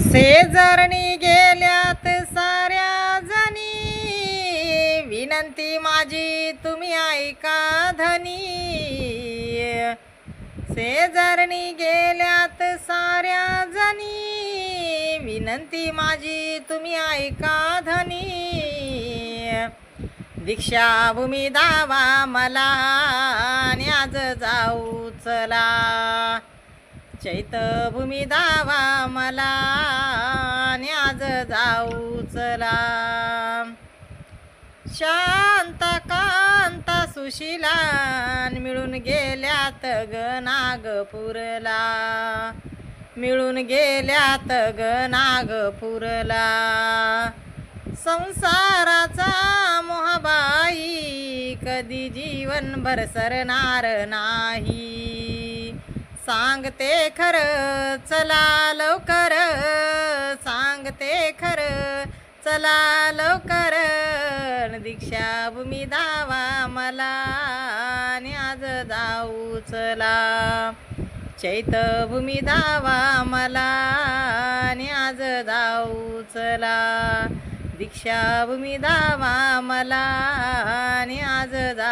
शेजारणी गेल्यात साऱ्या जणी, विनंती माझी तुम्ही ऐका धनी. शेजारणी गेल्यात साऱ्या जणी, विनंती माझी तुम्ही ऐका धनी. दीक्षाभूमी दावा मला न्याज जाऊ चला, चैत्यभूमी दावा मला न्याज जाऊ चला. शांता कांता सुशिला मिळून गेल्यात ग नागपूरला, मिळून गेल्यात ग नागपूरला. संसाराचा मोहबाई कधी जीवनभर सरणार नाही. सांगते खरं चला लवकर, सांगते खरं चला लवकर. दीक्षाभूमी दावा मला न्याज जाऊ चला, चैत्यभूमी दावा मला न्याज जाऊ चला. दीक्षाभूमी दावा मला न्याज जाऊ